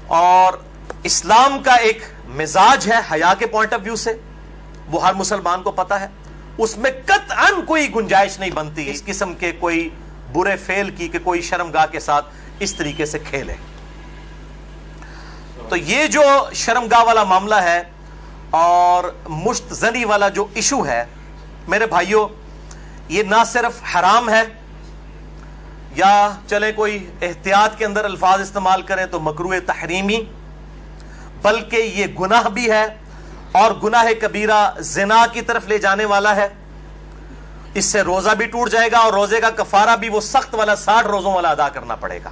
اور اسلام کا ایک مزاج ہے حیا کے پوائنٹ آف ویو سے، وہ ہر مسلمان کو پتا ہے، اس میں قطعاً کوئی گنجائش نہیں بنتی اس قسم کے کوئی برے فعل کی کہ کوئی شرمگاہ کے ساتھ اس طریقے سے کھیلے۔ تو یہ جو شرمگاہ والا معاملہ ہے اور مشت زنی والا جو ایشو ہے میرے بھائیوں، یہ نہ صرف حرام ہے یا چلے کوئی احتیاط کے اندر الفاظ استعمال کریں تو مکروہ تحریمی، بلکہ یہ گناہ بھی ہے، اور گناہ کبیرہ زنا کی طرف لے جانے والا ہے۔ اس سے روزہ بھی ٹوٹ جائے گا، اور روزے کا کفارہ بھی وہ سخت والا 60 روزوں والا ادا کرنا پڑے گا،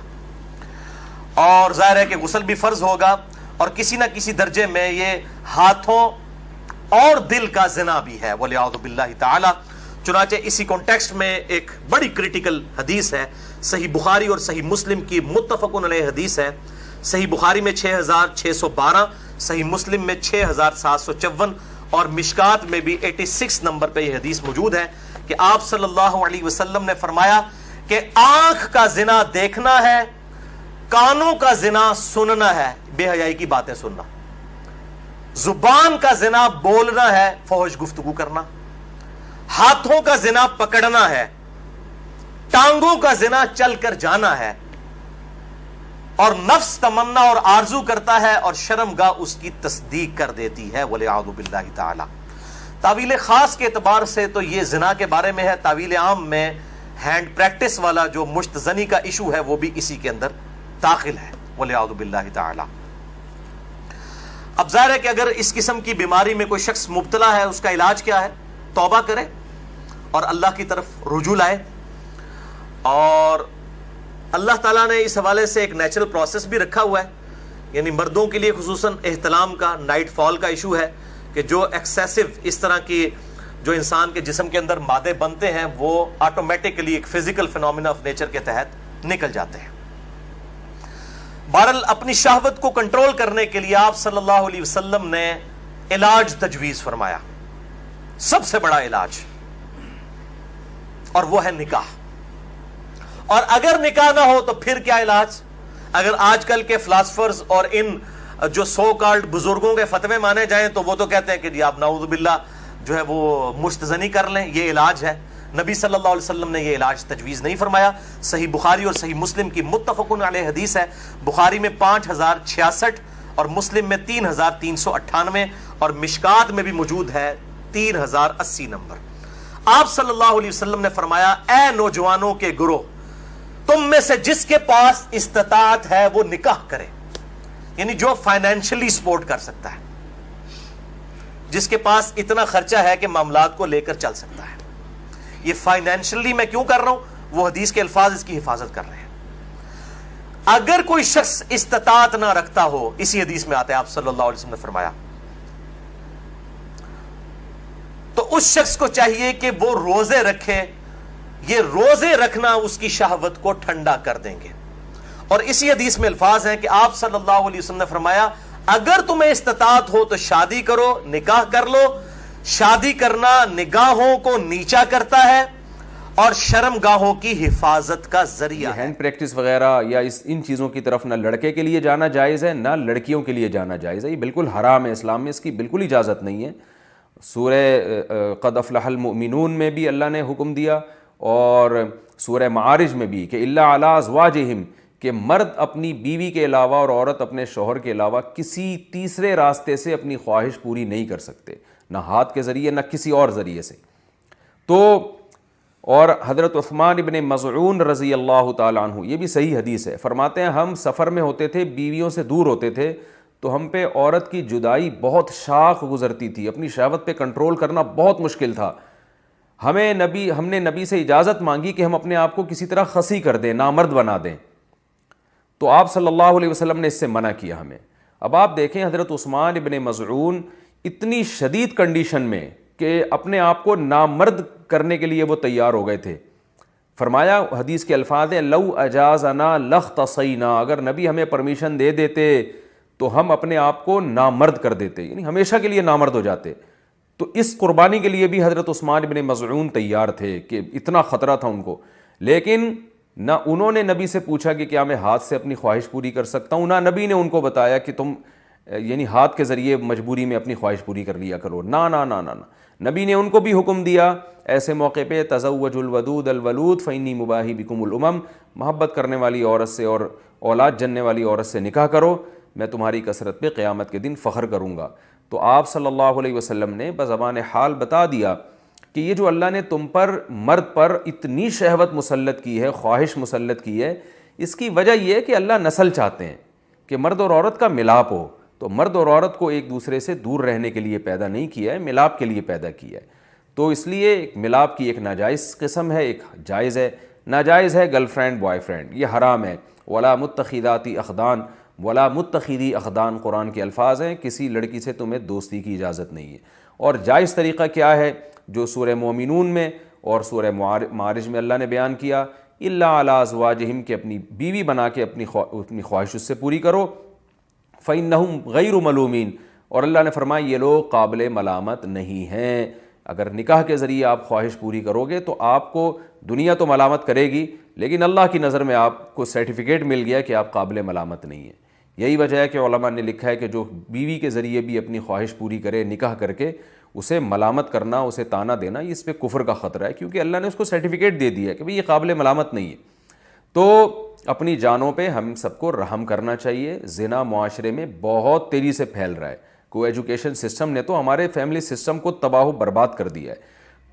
اور ظاہر ہے کہ غسل بھی فرض ہوگا، اور کسی نہ کسی درجے میں یہ ہاتھوں اور دل کا زنا بھی ہے والعیاذ باللہ تعالی۔ چنانچہ اسی کانٹیکسٹ میں ایک بڑی کریٹیکل حدیث ہے، صحیح بخاری اور صحیح مسلم کی متفقن علیہ حدیث ہے۔ صحیح بخاری میں 6612، صحیح مسلم میں 6754، اور مشکات میں بھی 86 نمبر پہ یہ حدیث موجود ہے کہ آپ صلی اللہ علیہ وسلم نے فرمایا کہ آنکھ کا زنا دیکھنا ہے، کانوں کا زنا سننا ہے، بے حیائی کی باتیں سننا، زبان کا زنا بولنا ہے، فحش گفتگو کرنا، ہاتھوں کا زنا پکڑنا ہے، ٹانگوں کا زنا چل کر جانا ہے، اور نفس تمنا اور آرزو کرتا ہے، اور شرمگاہ اس کی تصدیق کر دیتی ہے والعیاذ باللہ تعالی۔ تعویل خاص کے اعتبار سے تو یہ زنا کے بارے میں ہے، تعویل عام میں ہینڈ پریکٹس والا جو مشت زنی کا ایشو ہے وہ بھی اسی کے اندر داخل ہے والعیاذ باللہ تعالی۔ اب ظاہر ہے کہ اگر اس قسم کی بیماری میں کوئی شخص مبتلا ہے، اس کا علاج کیا ہے؟ توبہ کرے اور اللہ کی طرف رجوع لائے، اور اللہ تعالیٰ نے اس حوالے سے ایک نیچرل پروسیس بھی رکھا ہوا ہے، یعنی مردوں کے لیے خصوصاً احتلام کا، نائٹ فال کا ایشو ہے کہ جو ایکسیسو اس طرح کی جو انسان کے جسم کے اندر مادے بنتے ہیں وہ آٹومیٹکلی ایک فزیکل فینومینا آف نیچر کے تحت نکل جاتے ہیں۔ بہرحال اپنی شہوت کو کنٹرول کرنے کے لیے آپ صلی اللہ علیہ وسلم نے علاج تجویز فرمایا، سب سے بڑا علاج، اور وہ ہے نکاح۔ اور اگر نکاح نہ ہو تو پھر کیا علاج؟ اگر آج کل کے فلاسفرز اور ان جو سو کالڈ بزرگوں کے فتوے مانے جائیں تو وہ تو کہتے ہیں کہ جی آپ نعوذ باللہ جو ہے وہ مشتزنی کر لیں، یہ علاج ہے۔ نبی صلی اللہ علیہ وسلم نے یہ علاج تجویز نہیں فرمایا۔ صحیح بخاری اور صحیح مسلم کی متفقن علیہ حدیث ہے، بخاری میں 5066 اور مسلم میں 3398، اور مشکات میں بھی موجود ہے 3080 نمبر۔ آپ صلی اللہ علیہ وسلم نے فرمایا، اے نوجوانوں کے گروہ، تم میں سے جس کے پاس استطاعت ہے وہ نکاح کرے، یعنی جو فائنینشلی سپورٹ کر سکتا ہے، جس کے پاس اتنا خرچہ ہے کہ معاملات کو لے کر چل سکتا ہے۔ یہ فائنینشلی میں کیوں کر رہا ہوں؟ وہ حدیث کے الفاظ اس کی حفاظت کر رہے ہیں۔ اگر کوئی شخص استطاعت نہ رکھتا ہو، اسی حدیث میں آتا ہے آپ صلی اللہ علیہ وسلم نے فرمایا، تو اس شخص کو چاہیے کہ وہ روزے رکھے، یہ روزے رکھنا اس کی شہوت کو ٹھنڈا کر دیں گے۔ اور اسی حدیث میں الفاظ ہیں کہ آپ صلی اللہ علیہ وسلم نے فرمایا، اگر تمہیں استطاعت ہو تو شادی کرو، نکاح کر لو۔ شادی کرنا نگاہوں کو نیچا کرتا ہے اور شرم گاہوں کی حفاظت کا ذریعہ ہے۔ ہینڈ پریکٹس وغیرہ یا ان چیزوں کی طرف نہ لڑکے کے لیے جانا جائز ہے نہ لڑکیوں کے لیے جانا جائز ہے، یہ بالکل حرام ہے، اسلام میں اس کی بالکل اجازت نہیں ہے۔ سورہ قد افلح المؤمنون میں بھی اللہ نے حکم دیا، اور سورہ معارج میں بھی کہ الا علی ازواجہم، کہ مرد اپنی بیوی کے علاوہ اور عورت اپنے شوہر کے علاوہ کسی تیسرے راستے سے اپنی خواہش پوری نہیں کر سکتے، نہ ہاتھ کے ذریعے نہ کسی اور ذریعے سے۔ تو اور حضرت عثمان ابن مظعون رضی اللہ تعالیٰ عنہ، یہ بھی صحیح حدیث ہے، فرماتے ہیں ہم سفر میں ہوتے تھے، بیویوں سے دور ہوتے تھے، تو ہم پہ عورت کی جدائی بہت شاق گزرتی تھی، اپنی شہوت پہ کنٹرول کرنا بہت مشکل تھا۔ ہم نے نبی سے اجازت مانگی کہ ہم اپنے آپ کو کسی طرح خصی کر دیں، نامرد بنا دیں، تو آپ صلی اللہ علیہ وسلم نے اس سے منع کیا ہمیں۔ اب آپ دیکھیں حضرت عثمان ابن مظعون اتنی شدید کنڈیشن میں کہ اپنے آپ کو نامرد کرنے کے لیے وہ تیار ہو گئے تھے۔ فرمایا، حدیث کے الفاظ ہیں، لو اجازنا لاختصینا، اگر نبی ہمیں پرمیشن دے دیتے تو ہم اپنے آپ کو نامرد کر دیتے، یعنی ہمیشہ کے لیے نامرد ہو جاتے۔ تو اس قربانی کے لیے بھی حضرت عثمان ابن مظعون تیار تھے کہ اتنا خطرہ تھا ان کو، لیکن نہ انہوں نے نبی سے پوچھا کہ کیا میں ہاتھ سے اپنی خواہش پوری کر سکتا ہوں، نہ نبی نے ان کو بتایا کہ تم یعنی ہاتھ کے ذریعے مجبوری میں اپنی خواہش پوری کر لیا کرو، نہ نہ نہ نہ نہ، نبی نے ان کو بھی حکم دیا ایسے موقع پہ تزوج الودود الولود فإنی مباہی بکم الامم، محبت کرنے والی عورت سے اور اولاد جننے والی عورت سے نکاح کرو، میں تمہاری کثرت پہ قیامت کے دن فخر کروں گا۔ تو آپ صلی اللہ علیہ وسلم نے بزبان حال بتا دیا کہ یہ جو اللہ نے تم پر مرد پر اتنی شہوت مسلط کی ہے، خواہش مسلط کی ہے، اس کی وجہ یہ ہے کہ اللہ نسل چاہتے ہیں کہ مرد اور عورت کا ملاپ ہو۔ تو مرد اور عورت کو ایک دوسرے سے دور رہنے کے لیے پیدا نہیں کیا ہے، ملاپ کے لیے پیدا کیا ہے۔ تو اس لیے ایک ملاپ کی ایک ناجائز قسم ہے، ایک جائز ہے۔ ناجائز ہے گرل فرینڈ بوائے فرینڈ، یہ حرام ہے۔ ولا متخذاتی اخدان، ولا متخذی اخدان قرآن کے الفاظ ہیں، کسی لڑکی سے تمہیں دوستی کی اجازت نہیں ہے۔ اور جائز طریقہ کیا ہے جو سورہ مومنون میں اور سورہ معارج میں اللہ نے بیان کیا، الا علی ازواجہم، کہ اپنی بیوی بنا کے اپنی خواہش اس سے پوری کرو، فإنہم غیر ملومین، اور اللہ نے فرمایا یہ لوگ قابل ملامت نہیں ہیں۔ اگر نکاح کے ذریعے آپ خواہش پوری کرو گے تو آپ کو دنیا تو ملامت کرے گی، لیکن اللہ کی نظر میں آپ کو سرٹیفکیٹ مل گیا کہ آپ قابل ملامت نہیں ہیں۔ یہی وجہ ہے کہ علماء نے لکھا ہے کہ جو بیوی کے ذریعے بھی اپنی خواہش پوری کرے نکاح کر کے، اسے ملامت کرنا، اسے تانا دینا، اس پہ کفر کا خطرہ ہے، کیونکہ اللہ نے اس کو سرٹیفکیٹ دے دیا ہے کہ بھئی یہ قابل ملامت نہیں ہے۔ تو اپنی جانوں پہ ہم سب کو رحم کرنا چاہیے۔ زنا معاشرے میں بہت تیزی سے پھیل رہا ہے، کو ایجوکیشن سسٹم نے تو ہمارے فیملی سسٹم کو تباہ و برباد کر دیا ہے۔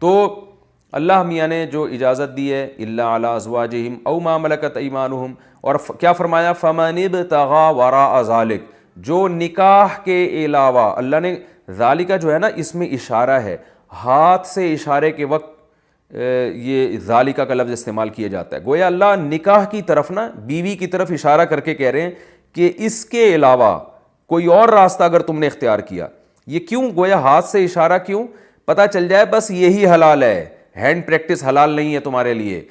تو اللہ میاں نے جو اجازت دی ہے الا علی ازواجہم او ما ملکت ایمانہم، اور کیا فرمایا فمن ابتغى وراء ذلک، جو نکاح کے علاوہ، اللہ نے ذالکہ جو ہے نا اس میں اشارہ ہے، ہاتھ سے اشارے کے وقت یہ ذالکہ کا لفظ استعمال کیا جاتا ہے، گویا اللہ نکاح کی طرف نا بیوی کی طرف اشارہ کر کے کہہ رہے ہیں کہ اس کے علاوہ کوئی اور راستہ اگر تم نے اختیار کیا، یہ کیوں گویا ہاتھ سے اشارہ کیوں؟ پتہ چل جائے بس یہی حلال ہے، ہینڈ پریکٹس حلال نہیں ہے تمہارے لیے،